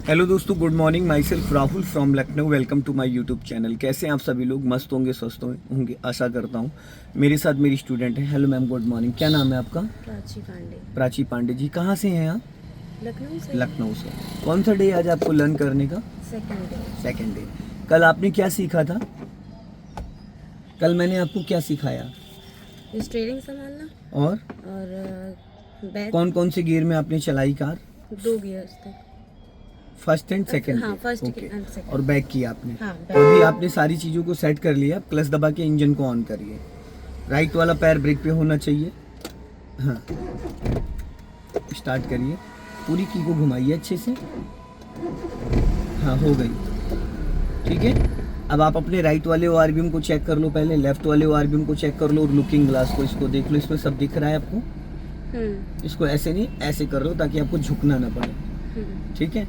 Hello दोस्तों, good morning. My self Rahul from Lucknow. Welcome to my YouTube channel. कैसे हैं आप सभी लोग? मस्त होंगे, स्वस्थ होंगे आशा करता हूँ। मेरे साथ मेरी स्टूडेंट है। Hello ma'am, good morning. क्या नाम है आपका? प्राची पांडे। प्राची पांडे जी। कहाँ से हैं आप? लखनऊ से। लखनऊ से। कौन सा डे आज आपको लर्न करने का? Second day. कल आपने क्या सीखा था? कल मैंने आपको क्या सिखाया? स्टीयरिंग संभालना और बैक कौन कौन से गियर में आपने चलाई कार? 2 गियर्स तक। First and second? हाँ, फर्स्ट ओके। And second. और बैक किया आपने? हाँ, तो अभी आपने सारी चीज़ों को सेट कर लिया। क्लच दबा के इंजन को ऑन करिए। राइट वाला पैर ब्रेक पे होना चाहिए। हाँ, स्टार्ट करिए। पूरी की को घुमाइए अच्छे से। हाँ, हो गई। ठीक है। अब आप अपने राइट वाले ओआरबीएम को चेक कर लो। पहले लेफ्ट वाले ओआरबीएम को चेक कर लो और लुकिंग ग्लास को इसको देख लो। इसमें सब दिख रहा है आपको? इसको ऐसे नहीं, ऐसे कर लो ताकि आपको झुकना ना पड़े। ठीक है।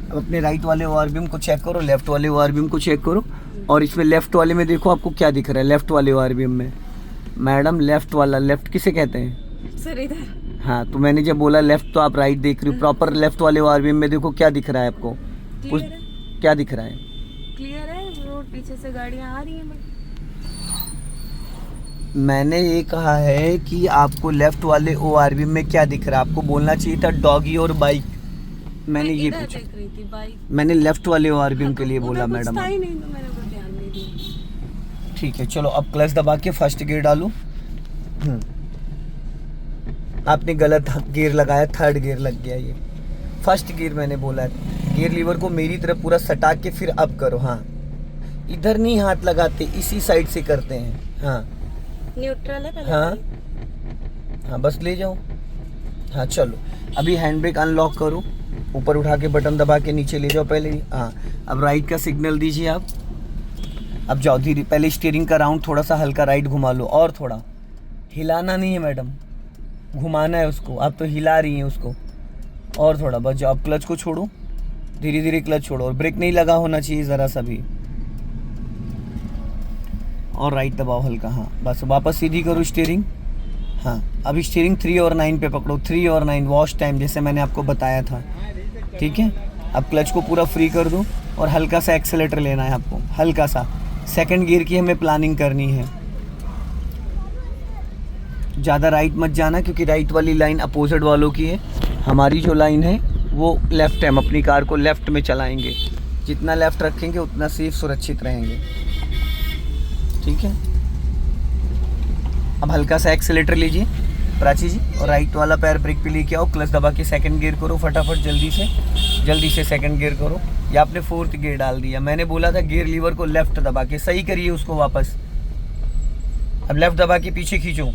अब अपने राइट वाले ओआरबीएम को चेक करो, लेफ्ट वाले ओआरबीएम को चेक करो। और इसमें लेफ्ट वाले में देखो आपको क्या दिख रहा है। लेफ्ट वाले ओआरबीएम में मैडम, लेफ्ट वाला, लेफ्ट किसे कहते हैं सर? इधर। हाँ, तो मैंने जब बोला लेफ्ट तो आप राइट देख रही हो। प्रॉपर लेफ्ट वाले ओआरबीएम में देखो क्या दिख रहा है आपको। कुछ क्या दिख रहा है? क्लियर है। रोड पीछे से गाड़ियां आ रही हैं। मैंने ये कहा है कि आपको लेफ्ट वाले ओआरबीएम में क्या दिख रहा है। आपको बोलना चाहिए था डॉगी और बाइक। मैंने ये पूछा। देख रही थी बाइक। मैंने लेफ्ट वाले ओआरबीएम के लिए बोला मैडम। नहीं तो मैंने वो ध्यान नहीं दिया। ठीक है, चलो अब क्लच दबा के फर्स्ट गियर डालो। आपने गलत गियर लगाया, थर्ड गियर लग गया। ये फर्स्ट गियर मैंने बोला है। गियर लीवर को मेरी तरफ पूरा सटा के फिर अप करो। हाँ, इधर नहीं हाथ लगाते, इसी साइड से करते हैं। हाँ, न्यूट्रल है पहले। हाँ, बस ले जाओ। हाँ, चलो अभी हैंड ब्रेक अनलॉक करो। ऊपर उठा के बटन दबा के नीचे ले जाओ पहले। हाँ, अब राइट का सिग्नल दीजिए आप। अब जाओ धीरे। पहले स्टीयरिंग का राउंड थोड़ा सा हल्का राइट घुमा लो। और थोड़ा हिलाना नहीं है मैडम, घुमाना है उसको। आप तो हिला रही हैं उसको। और थोड़ा बस जाओ। अब क्लच को छोड़ो, धीरे धीरे क्लच छोड़ो। और ब्रेक नहीं लगा होना चाहिए ज़रा सा भी। और राइट दबाओ हल्का। हाँ, बस वापस सीधी करो स्टीयरिंग। हाँ, अभी स्टीयरिंग 3 और 9 पे पकड़ो। 3 और 9 वॉश टाइम जैसे मैंने आपको बताया था। ठीक है। अब क्लच को पूरा फ्री कर दो और हल्का सा एक्सेलेटर लेना है आपको, हल्का सा। सेकंड गियर की हमें प्लानिंग करनी है। ज़्यादा राइट मत जाना क्योंकि राइट वाली लाइन अपोजिट वालों की है। हमारी जो लाइन है वो लेफ़्ट है। हम अपनी कार को लेफ़्ट में चलाएंगे। जितना लेफ़्ट रखेंगे उतना सेफ सुरक्षित रहेंगे। ठीक है। अब हल्का सा एक्सेलेटर लीजिए प्राची जी, और राइट वाला पैर ब्रेक पे लेके आओ। क्लच दबा के सेकंड गियर करो फटाफट, जल्दी से सेकंड गियर करो। या आपने फोर्थ गियर डाल दिया। मैंने बोला था गियर लीवर को लेफ्ट दबा के सही करिए उसको वापस। अब लेफ्ट दबा के पीछे खींचो।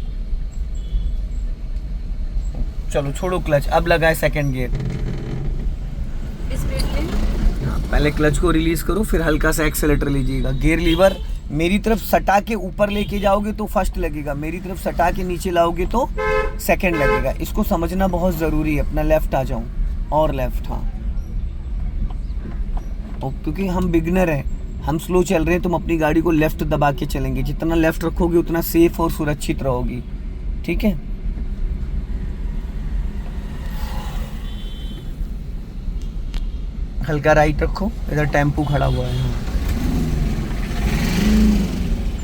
चलो छोड़ो क्लच। अब लगाए सेकंड गियर। हाँ, पहले क्लच को रिलीज करो, फिर हल्का सा एक्सेलेटर लीजिएगा। गियर लीवर मेरी तरफ सटा के ऊपर लेके जाओगे तो फर्स्ट लगेगा, मेरी तरफ सटा के नीचे लाओगे तो सेकंड लगेगा। इसको समझना बहुत ज़रूरी है। अपना लेफ्ट आ जाऊं और लेफ्ट। हाँ, और क्योंकि हम बिगनर हैं, हम स्लो चल रहे हैं, तुम अपनी गाड़ी को लेफ्ट दबा के चलेंगे। जितना लेफ्ट रखोगे उतना सेफ और सुरक्षित रहोगी। ठीक है। हल्का राइट रखो। इधर टेम्पू खड़ा हुआ है। हाँ,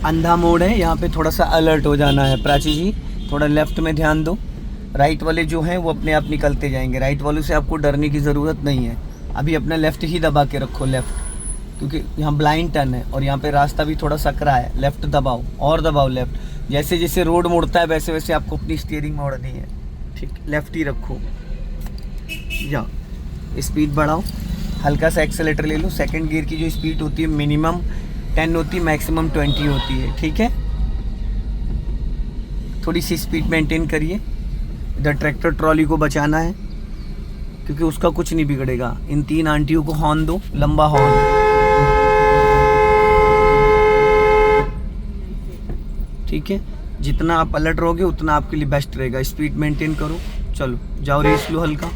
अंधा मोड़ है, यहाँ पे थोड़ा सा अलर्ट हो जाना है। प्राची जी थोड़ा लेफ्ट में ध्यान दो। राइट वाले जो हैं वो अपने आप निकलते जाएंगे। राइट वालों से आपको डरने की ज़रूरत नहीं है। अभी अपना लेफ्ट ही दबा के रखो, लेफ्ट, क्योंकि यहाँ ब्लाइंड टर्न है और यहाँ पे रास्ता भी थोड़ा सकरा है। लेफ्ट दबाओ और दबाओ लेफ्ट। जैसे जैसे रोड मुड़ता है वैसे वैसे आपको अपनी स्टीयरिंग मोड़नी है। ठीक, लेफ्ट ही रखो। जाओ, स्पीड बढ़ाओ। हल्का सा एक्सेलेटर ले लो। सेकंड गियर की जो स्पीड होती है मिनिमम 10 होती है, मैक्सिमम 20 होती है। ठीक है। थोड़ी सी स्पीड मेंटेन करिए। इधर ट्रैक्टर ट्रॉली को बचाना है क्योंकि उसका कुछ नहीं बिगड़ेगा। इन 3 आंटियों को हॉर्न दो, लंबा हॉर्न। ठीक है। जितना आप अलर्ट रहोगे उतना आपके लिए बेस्ट रहेगा। स्पीड मेंटेन करो। चलो जाओ, रेस लो हल्का।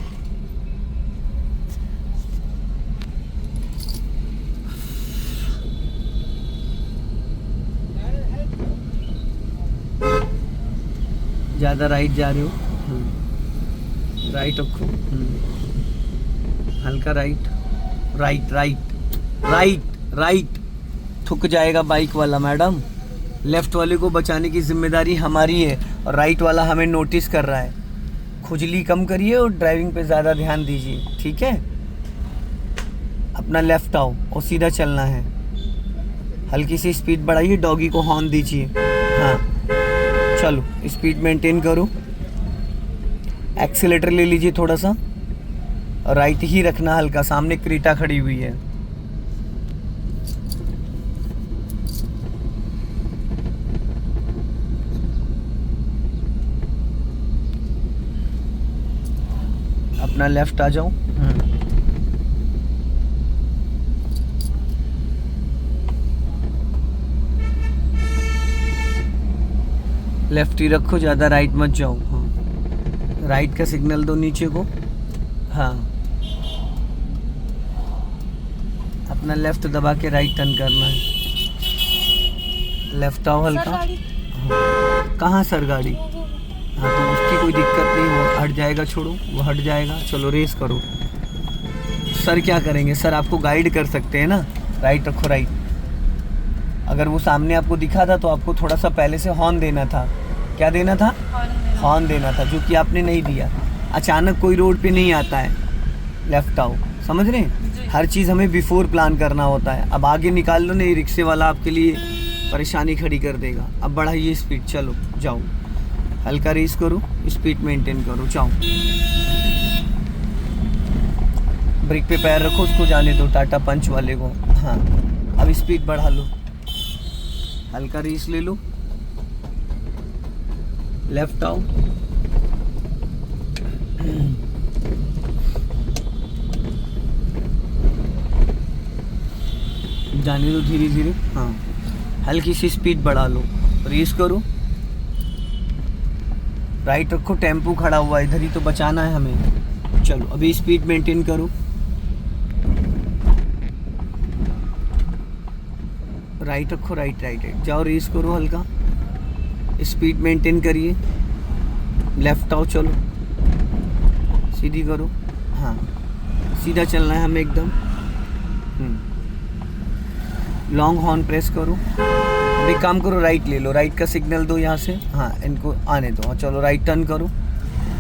ज़्यादा राइट जा रहे हो। राइट रखो। हल्का right. Right right right right. थुक जाएगा बाइक वाला मैडम। लेफ्ट वाले को बचाने की जिम्मेदारी हमारी है और राइट वाला हमें नोटिस कर रहा है। खुजली कम करिए और ड्राइविंग पे ज़्यादा ध्यान दीजिए, ठीक है। अपना लेफ्ट आओ और सीधा चलना है। हल्की सी स्पीड बढ़ाइए, डॉगी को हॉर्न दीजिए। हाँ चलो, स्पीड मेंटेन करो। एक्सीलेटर ले लीजिए थोड़ा सा और राइट ही रखना हल्का। सामने क्रेटा खड़ी हुई है। अपना लेफ्ट आ जाओ। लेफ्ट ही रखो, ज़्यादा राइट मत जाओ। हाँ, राइट का सिग्नल दो नीचे को। हाँ, अपना लेफ्ट दबा के राइट टर्न करना है। लेफ्ट आओ हल्का। हाँ, कहाँ सर गाड़ी? हाँ तो उसकी कोई दिक्कत नहीं, वो हट जाएगा। छोड़ो, वो हट जाएगा। चलो रेस करो। सर क्या करेंगे? सर आपको गाइड कर सकते हैं ना। राइट रखो, राइट। अगर वो सामने आपको दिखा था तो आपको थोड़ा सा पहले से हॉर्न देना था। क्या देना था? हॉर्न देना था, जो कि आपने नहीं दिया। अचानक कोई रोड पे नहीं आता है। लेफ्ट आओ, समझ रहे हैं? हर चीज़ हमें बिफोर प्लान करना होता है। अब आगे निकाल लो, नहीं रिक्शे वाला आपके लिए परेशानी खड़ी कर देगा। अब बढ़ाइए स्पीड, चलो जाओ। हल्का रेस करो, स्पीड मेंटेन करो, जाओ। ब्रेक पे पैर रखो, उसको जाने दो, टाटा पंच वाले को। हाँ, अब स्पीड बढ़ा लो। हल्का रेस ले लो। लेफ्ट आओ। जाने दो धीरे धीरे। हाँ, हल्की सी स्पीड बढ़ा लो, रेस करो। राइट रखो, टेम्पो खड़ा हुआ है, इधर ही तो बचाना है हमें। चलो अभी स्पीड मेंटेन करो। राइट रखो, राइट राइट राइट। जाओ रेस करो, हल्का स्पीड मेंटेन करिए। लेफ्ट आओ, चलो सीधी करो। हाँ, सीधा चलना है हमें एकदम। लॉन्ग हॉर्न प्रेस करो। अब एक काम करो, राइट ले लो, राइट का सिग्नल दो यहाँ से। हाँ, इनको आने दो। हाँ चलो, राइट टर्न करो।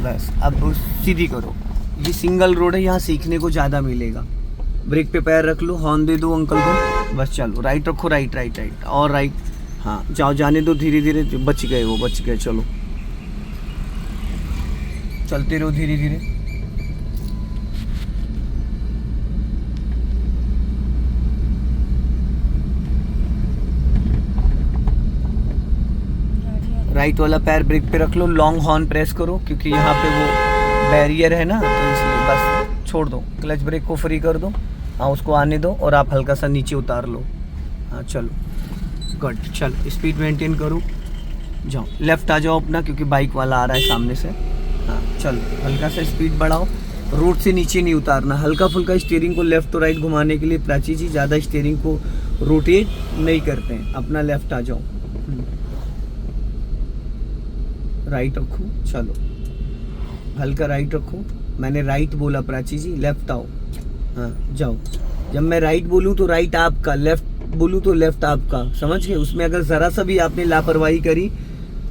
बस अब सीधी करो। ये सिंगल रोड है, यहाँ सीखने को ज़्यादा मिलेगा। ब्रेक पे पैर रख लो, हॉर्न दे दो अंकल को। बस चलो, राइट रखो, राइट राइट राइट और राइट। हाँ जाओ, जाने दो धीरे धीरे। बच गए, वो बच गए। चलो चलते रहो धीरे धीरे। राइट वाला पैर ब्रेक पे रख लो, लॉन्ग हॉर्न प्रेस करो, क्योंकि यहाँ पे वो बैरियर है ना, तो इसलिए बस छोड़ दो। क्लच ब्रेक को फ्री कर दो। हाँ, उसको आने दो और आप हल्का सा नीचे उतार लो। हाँ चलो, गुड। चलो स्पीड मेंटेन करो, जाओ। लेफ्ट आ जाओ अपना, क्योंकि बाइक वाला आ रहा है सामने से। हाँ चलो, हल्का सा स्पीड बढ़ाओ। रोड से नीचे नहीं उतारना। हल्का फुल्का स्टीयरिंग को लेफ्ट तो राइट घुमाने के लिए प्राची जी ज़्यादा स्टीयरिंग को रोटेट नहीं करते हैं। अपना लेफ्ट आ जाओ, राइट रखो। चलो हल्का राइट रखो। मैंने राइट बोला प्राची जी, लेफ्ट आओ। हाँ जाओ। जब मैं राइट बोलूँ तो राइट आपका, लेफ्ट बोलूँ तो लेफ्ट आपका, समझ गए? उसमें अगर ज़रा सा भी आपने लापरवाही करी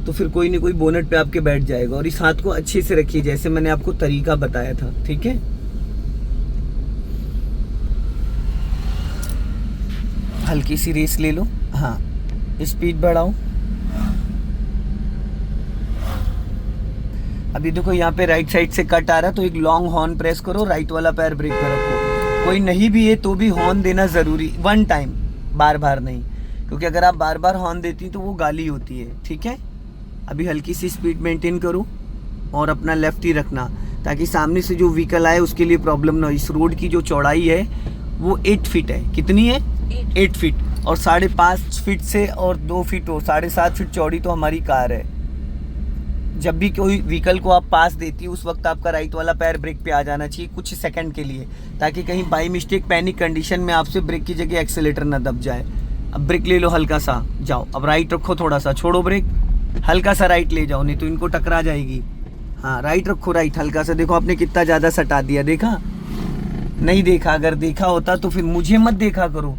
तो फिर कोई ना कोई बोनट पे आपके बैठ जाएगा। और इस हाथ को अच्छे से रखिए, जैसे मैंने आपको तरीका बताया था, ठीक है? हल्की सी रेस ले लो। हाँ, स्पीड बढ़ाओ। अभी देखो यहाँ पे राइट साइड से कट आ रहा है, तो एक लॉन्ग हॉर्न प्रेस करो। राइट वाला पैर ब्रेक पे रखो। कोई नहीं भी है तो भी हॉर्न देना ज़रूरी, वन टाइम, बार बार नहीं, क्योंकि अगर आप बार बार हॉर्न देती तो वो गाली होती है, ठीक है? अभी हल्की सी स्पीड मेंटेन करो और अपना लेफ्ट ही रखना, ताकि सामने से जो व्हीकल आए उसके लिए प्रॉब्लम ना हो। इस रोड की जो चौड़ाई है वो 8 फीट है। कितनी है? 8 फीट। और 5.5 फीट से और 2 फीट हो, 7.5 फीट चौड़ी तो हमारी कार है। जब भी कोई व्हीकल को आप पास देती है, उस वक्त आपका राइट वाला पैर ब्रेक पे आ जाना चाहिए कुछ सेकंड के लिए, ताकि कहीं बाई मिस्टेक पैनिक कंडीशन में आपसे ब्रेक की जगह एक्सेलेटर ना दब जाए। अब ब्रेक ले लो हल्का सा, जाओ। अब राइट रखो, थोड़ा सा छोड़ो ब्रेक, हल्का सा राइट ले जाओ, नहीं तो इनको टकरा जाएगी। हाँ, राइट रखो, राइट हल्का सा। देखो आपने कितना ज़्यादा सटा दिया, देखा? नहीं देखा, अगर देखा होता तो फिर मुझे मत देखा करो,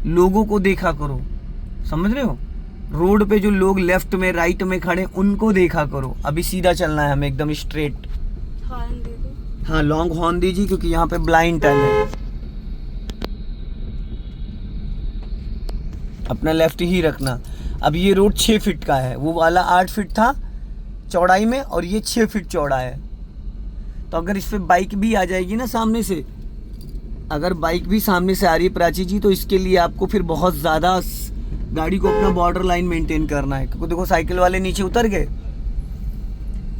लोगों को देखा करो, समझ रहे हो? रोड पे जो लोग लेफ्ट में राइट में खड़े उनको देखा करो। अभी सीधा चलना है हमें, एकदम स्ट्रेट। हॉर्न दे दो। हाँ लॉन्ग हॉर्न दीजिए क्योंकि यहाँ पे ब्लाइंड टर्न है। अपना लेफ्ट ही रखना। अब ये रोड 6 फीट का है, वो वाला 8 फीट था चौड़ाई में और ये 6 फीट चौड़ा है। तो अगर इस पे बाइक भी आ जाएगी ना सामने से, अगर बाइक भी सामने से आ रही है प्राची जी, तो इसके लिए आपको फिर बहुत ज़्यादा गाड़ी को अपना बॉर्डर लाइन मेंटेन करना है। क्योंकि देखो साइकिल वाले नीचे उतर गए।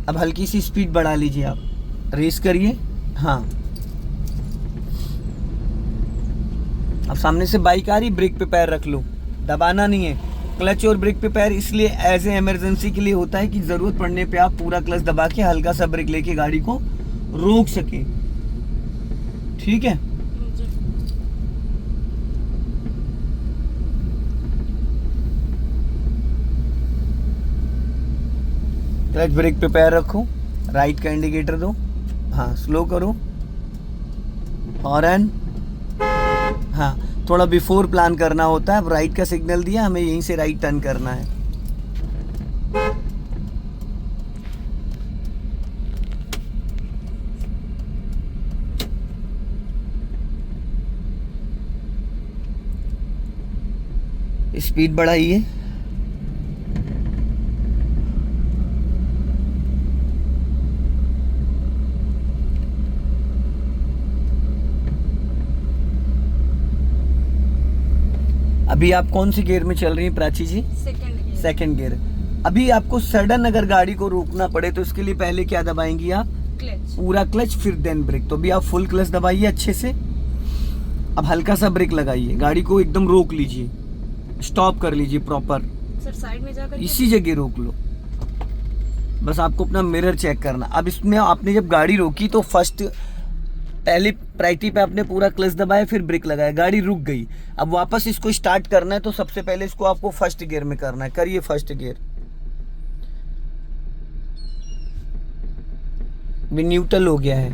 अब हल्की सी स्पीड बढ़ा लीजिए, आप रेस करिए। हाँ अब सामने से बाइक आ रही, ब्रेक पे पैर रख लो, दबाना नहीं है। क्लच और ब्रेक पे पैर इसलिए एज ए इमरजेंसी के लिए होता है कि ज़रूरत पड़ने पे आप पूरा क्लच दबा के हल्का सा ब्रेक लेके गाड़ी को रोक सके। ठीक है, क्लच ब्रेक पे पैर रखो, राइट का इंडिकेटर दो, हाँ स्लो करो, हॉर्न। हाँ थोड़ा बिफोर प्लान करना होता है। अब राइट का सिग्नल दिया, हमें यहीं से राइट टर्न करना है। स्पीड बढ़ाइए। अभी आप कौन सी गियर में चल रही हैं प्राची जी? Second gear. अभी आपको सडन अगर गाड़ी को रोकना पड़े तो इसके लिए पहले क्या दबाएंगी आप? क्लच। पूरा क्लच फिर देन ब्रेक। तो अभी आप फुल क्लच दबाइए अच्छे से। अब हल्का सा ब्रेक लगाइए, गाड़ी को एकदम रोक लीजिए, स्टॉप कर लीजिए प्रॉपर। सर साइड में जाकर इसी जगह रोक लो, बस आपको अपना मिरर चेक करना। अब इसमें आपने जब गाड़ी रोकी तो फर्स्ट पहले प्रायोरिटी पे आपने पूरा क्लच दबाया, फिर ब्रेक लगाया, गाड़ी रुक गई। अब वापस इसको स्टार्ट करना है तो सबसे पहले इसको आपको फर्स्ट गियर में करना है। करिए फर्स्ट गियर, भी न्यूट्रल हो गया है।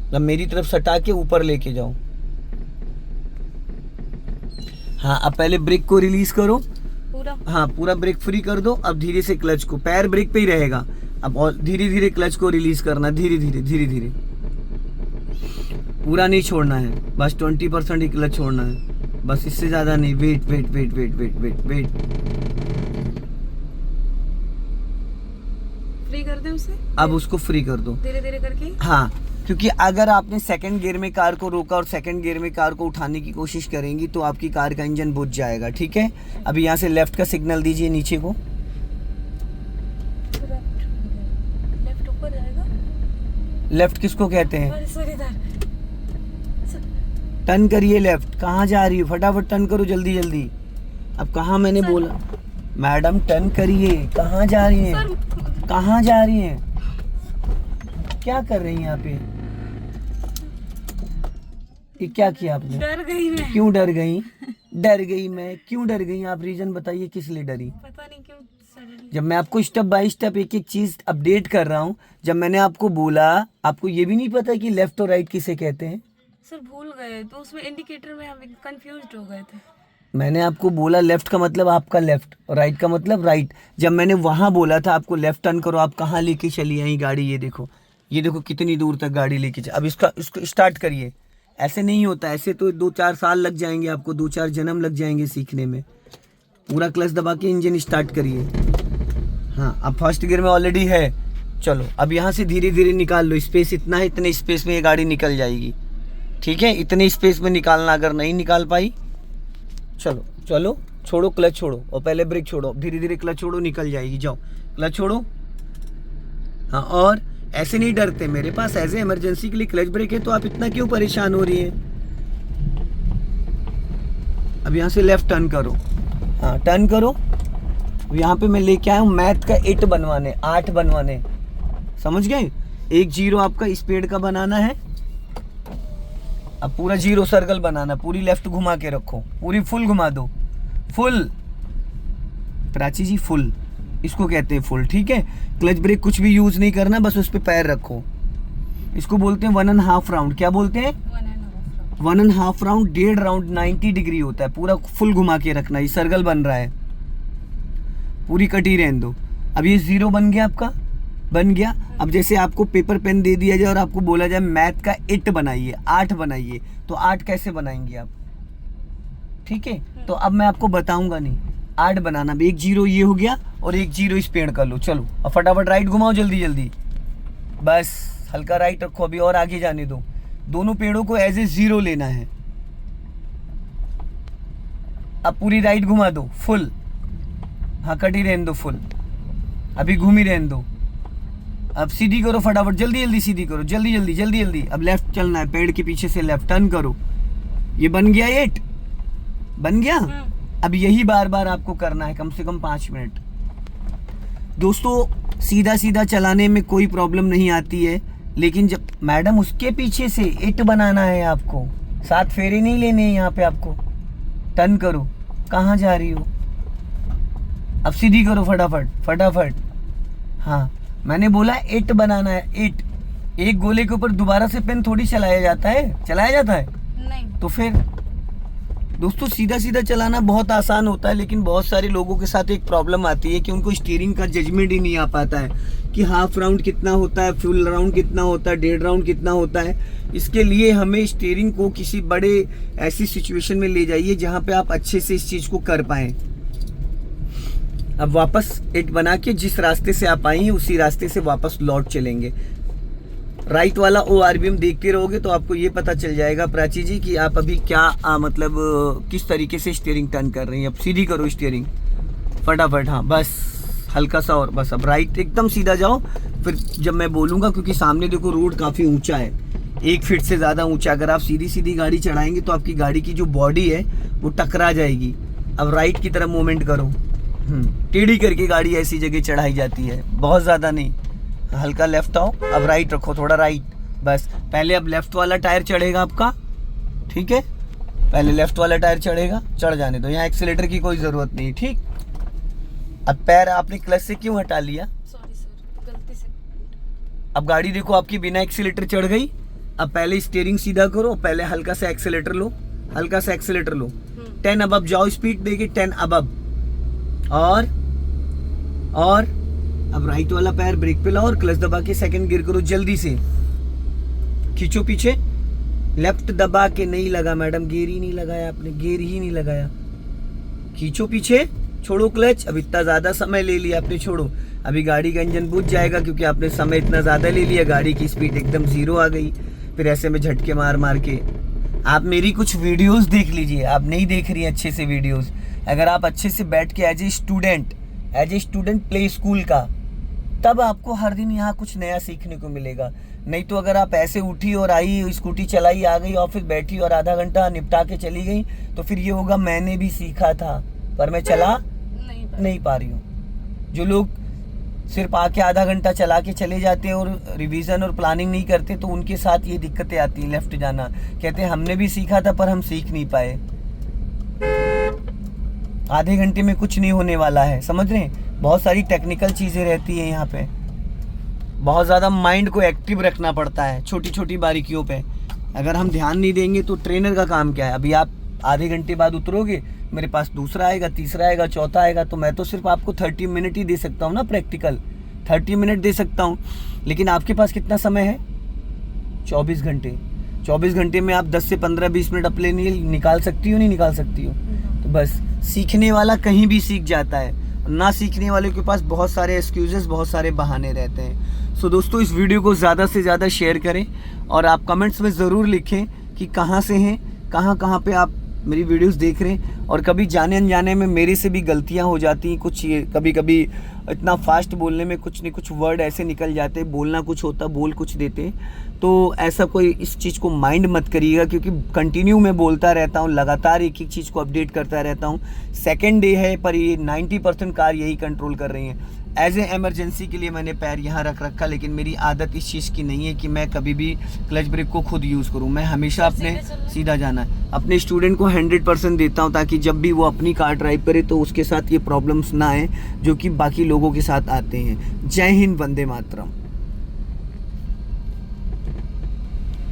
अब मेरी तरफ सटा के ऊपर लेके जाओ। हाँ अब पहले ब्रेक को रिलीज करो पूरा। हाँ पूरा ब्रेक फ्री कर दो। अब धीरे से क्लच को, पैर ब्रेक पे ही रहेगा, अब और धीरे धीरे क्लच को रिलीज करना, धीरे धीरे धीरे धीरे, पूरा नहीं छोड़ना है, बस 20% ही क्लच छोड़ना है, बस इससे ज्यादा नहीं। Wait wait wait wait wait wait wait, free कर दे उसे। अब उसको फ्री कर दो धीरे धीरे करके। हाँ क्योंकि अगर आपने सेकंड गियर में कार को रोका और सेकंड गियर में कार को उठाने की कोशिश करेंगी तो आपकी कार का इंजन बुझ जाएगा। ठीक है, अभी यहाँ से लेफ्ट का सिग्नल दीजिए नीचे को। लेफ्ट ऊपर जाएगा। लेफ्ट किसको कहते हैं? अरे सर इधर टर्न करिए लेफ्ट। कहाँ जा रही है? फटाफट टर्न करो जल्दी जल्दी। अब कहाँ मैंने बोला मैडम टर्न करिए, कहाँ जा रही हैं? कहाँ जा रही हैं? क्या कर रही हैं यहाँ पे? ये क्या किया आपने? डर गई मैं। क्यों डर गई? डर गई मैं, क्यों डर गई? आप रीजन बताइए किस लिए डरी? पता नहीं क्यों सडनली। जब मैं आपको स्टेप बाय स्टेप एक एक चीज अपडेट कर रहा हूँ, जब मैंने आपको बोला, आपको ये भी नहीं पता कि लेफ्ट और राइट किसे कहते हैं? सर भूल गए तो उसमें इंडिकेटर में हम कंफ्यूज हो गए थे। मैंने आपको बोला लेफ्ट का मतलब आपका लेफ्ट और राइट का मतलब राइट। जब मैंने वहां बोला था आपको लेफ्ट टर्न करो, आप कहाँ लेके चली आई गाड़ी? ये देखो, ये देखो कितनी दूर तक गाड़ी लेके अब इसको स्टार्ट करिए। ऐसे नहीं होता, ऐसे तो 2-4 साल लग जाएंगे आपको, 2-4 जन्म लग जाएंगे सीखने में। पूरा क्लच दबा के इंजन स्टार्ट करिए। हाँ अब फर्स्ट गियर में ऑलरेडी है। चलो अब यहाँ से धीरे धीरे निकाल लो, स्पेस इतना है, इतने स्पेस में ये गाड़ी निकल जाएगी। ठीक है, इतने स्पेस में निकालना। अगर नहीं निकाल पाई, चलो चलो छोड़ो, क्लच छोड़ो और पहले ब्रेक छोड़ो, धीरे धीरे क्लच छोड़ो, निकल जाएगी। जाओ क्लच छोड़ो। हाँ और ऐसे नहीं डरते, मेरे पास एज ए इमरजेंसी के लिए क्लच ब्रेक है, तो आप इतना क्यों परेशान हो रही हैं? अब यहाँ से लेफ्ट टर्न करो। हाँ टर्न करो। यहाँ पे मैं लेके आया हूँ मैथ का 8 बनवाने, 8 बनवाने, समझ गए? 1 0 आपका स्पीड का बनाना है। अब पूरा 0 सर्कल बनाना, पूरी लेफ्ट घुमा के रखो, पूरी फुल घुमा दो, फुल। प्राची जी फुल इसको कहते हैं, फुल। ठीक है, क्लच ब्रेक कुछ भी यूज नहीं करना, बस उस पर पैर रखो। इसको बोलते हैं 1.5 राउंड। क्या बोलते हैं? 1.5 राउंड, 1.5 राउंड 90 डिग्री होता है, पूरा फुल घुमा के रखना। ये सर्कल बन रहा है, पूरी कटी रहने दो। अब ये 0 बन गया, आपका बन गया। अब जैसे आपको पेपर पेन दे दिया जाए और आपको बोला जाए मैथ का 8 बनाइए, 8 बनाइए, तो 8 कैसे बनाएंगे आप? ठीक है, तो अब मैं आपको बताऊंगा नहीं 8 बनाना। एक 0 ये हो गया और एक 0 इस पेड़ कर लो। चलो अब फटाफट राइट घुमाओ, जल्दी जल्दी, बस हल्का राइट रखो, अभी और आगे जाने दो। दोनों पेड़ों को एज ए 0 लेना है। अब पूरी राइट घुमा दो फुल, हाँ कटी रहने दो फुल, अभी घूमी रहने दो। अब सीधी करो फटाफट, जल्दी जल्दी सीधी करो, जल्दी जल्दी जल्दी जल्दी। अब लेफ्ट चलना है, पेड़ के पीछे से लेफ्ट टर्न करो। ये बन गया 8, बन गया। अब यही बार बार आपको करना है, कम से कम 5 मिनट। दोस्तों सीधा सीधा चलाने में कोई प्रॉब्लम नहीं आती है, लेकिन जब मैडम उसके पीछे से 8 बनाना है आपको, 7 फेरे नहीं लेने हैं यहाँ पे आपको। टर्न करो, कहाँ जा रही हो? अब सीधी करो फटाफट फटाफट। हाँ मैंने बोला 8 बनाना है, 8। एक गोले के ऊपर दोबारा से पेन थोड़ी चलाया जाता है, चलाया जाता है नहीं। तो फिर दोस्तों सीधा सीधा चलाना बहुत आसान होता है, लेकिन बहुत सारे लोगों के साथ एक प्रॉब्लम आती है कि उनको स्टीयरिंग का जजमेंट ही नहीं आ पाता है कि हाफ राउंड कितना होता है, फुल राउंड कितना होता है, 1.5 राउंड कितना होता है। इसके लिए हमें स्टीयरिंग को किसी बड़े ऐसी सिचुएशन में ले जाइए जहाँ पे आप अच्छे से इस चीज़ को कर पाएँ। अब वापस 8 बना के जिस रास्ते से आप आई हैं उसी रास्ते से वापस लौट चलेंगे। राइट वाला ORBM देखते रहोगे तो आपको ये पता चल जाएगा प्राची जी कि आप अभी क्या मतलब किस तरीके से स्टीयरिंग टर्न कर रही हैं। अब सीधी करो स्टीयरिंग फटाफट, हाँ बस हल्का सा और, बस अब राइट एकदम सीधा जाओ। फिर जब मैं बोलूँगा, क्योंकि सामने देखो रोड काफ़ी ऊंचा है, 1 फीट से ज़्यादा ऊंचा, अगर आप सीधी सीधी गाड़ी चढ़ाएंगे तो आपकी गाड़ी की जो बॉडी है वो टकरा जाएगी। अब राइट की तरफ मूवमेंट करो, टेढ़ी करके गाड़ी ऐसी जगह चढ़ाई जाती है, बहुत ज़्यादा नहीं, हल्का लेफ्ट आओ। अब राइट रखो, थोड़ा राइट, बस पहले अब लेफ्ट वाला टायर चढ़ेगा आपका, ठीक है, पहले लेफ्ट वाला टायर चढ़ेगा, चढ़ जाने दो, यहाँ एक्सीलेटर की कोई ज़रूरत नहीं, ठीक। अब पैर आपने क्लच से क्यों हटा लिया? सॉरी सर, गलती से। अब गाड़ी देखो आपकी बिना एक्सीलेटर चढ़ गई। अब पहले स्टीयरिंग सीधा करो, पहले हल्का सा एक्सीलेटर लो, हल्का सा एक्सीलेटर लो, 10 अब जाओ, स्पीड देके 10 अब और अब राइट वाला पैर ब्रेक पे लाओ और क्लच दबा के सेकंड गियर करो, जल्दी से खींचो पीछे। लेफ्ट दबा के नहीं लगा मैडम, गियर ही नहीं लगाया आपने, गियर ही नहीं लगाया। खींचो पीछे, छोड़ो क्लच। अब इतना ज्यादा समय ले लिया आपने, छोड़ो। अभी गाड़ी का इंजन बुझ जाएगा क्योंकि आपने समय इतना ज्यादा ले लिया, गाड़ी की स्पीड एकदम 0 आ गई। फिर ऐसे में झटके मार मार के आप मेरी कुछ वीडियोस देख लीजिए, आप नहीं देख रही हैं अच्छे से वीडियोस। अगर आप अच्छे से बैठ के as a student play school का, तब आपको हर दिन यहाँ कुछ नया सीखने को मिलेगा। नहीं तो अगर आप ऐसे उठी और आई, स्कूटी चलाई, आ गई ऑफिस, बैठी और आधा घंटा निपटा के चली गई, तो फिर ये होगा मैंने भी सीखा था पर मैं चला नहीं पा रही हूँ। जो लोग सिर्फ आके आधा घंटा चला के चले जाते हैं और रिवीजन और प्लानिंग नहीं करते, तो उनके साथ ये दिक्कतें आती हैं। लेफ्ट जाना, कहते हैं हमने भी सीखा था पर हम सीख नहीं पाए। आधे घंटे में कुछ नहीं होने वाला है, समझ रहे हैं? बहुत सारी टेक्निकल चीज़ें रहती हैं यहाँ पे, बहुत ज़्यादा माइंड को एक्टिव रखना पड़ता है छोटी छोटी बारीकियों पे। अगर हम ध्यान नहीं देंगे तो ट्रेनर का काम क्या है? अभी आप आधे घंटे बाद उतरोगे, मेरे पास दूसरा आएगा, तीसरा आएगा, चौथा आएगा, तो मैं तो सिर्फ आपको 30 मिनट ही दे सकता हूँ ना, प्रैक्टिकल 30 मिनट दे सकता हूँ। लेकिन आपके पास कितना समय है? 24 घंटे। 24 घंटे में आप 10 से 15-20 मिनट अपने लिए निकाल सकती हो, नहीं निकाल सकती हो? तो बस सीखने वाला कहीं भी सीख जाता है, ना सीखने वाले के पास बहुत सारे एक्सक्यूजेस, बहुत सारे बहाने रहते हैं। सो दोस्तों, इस वीडियो को ज़्यादा से ज़्यादा शेयर करें और आप कमेंट्स में ज़रूर लिखें कि कहाँ से हैं, कहाँ पे आप मेरी वीडियोस देख रहे हैं। और कभी जाने अनजाने में मेरे से भी गलतियाँ हो जाती हैं, कुछ ये कभी इतना फास्ट बोलने में कुछ नहीं कुछ वर्ड ऐसे निकल जाते हैं, बोलना कुछ होता, बोल कुछ देते हैं। तो ऐसा कोई इस चीज़ को माइंड मत करिएगा, क्योंकि कंटिन्यू मैं बोलता रहता हूँ, लगातार एक चीज़ को अपडेट करता रहता हूँ। सेकेंड डे है पर ये 90% कार यही कंट्रोल कर रही हैं। एज ए एमरजेंसी के लिए मैंने पैर यहाँ रख रखा, लेकिन मेरी आदत इस चीज़ की नहीं है कि मैं कभी भी क्लच ब्रेक को खुद यूज़ करूँ। मैं हमेशा अपने सीधा जाना है, अपने स्टूडेंट को 100% देता हूँ, ताकि जब भी वो अपनी कार ड्राइव करे तो उसके साथ ये प्रॉब्लम्स ना आए जो कि बाकी लोगों के साथ आते हैं। जय हिंद, वंदे मातरम।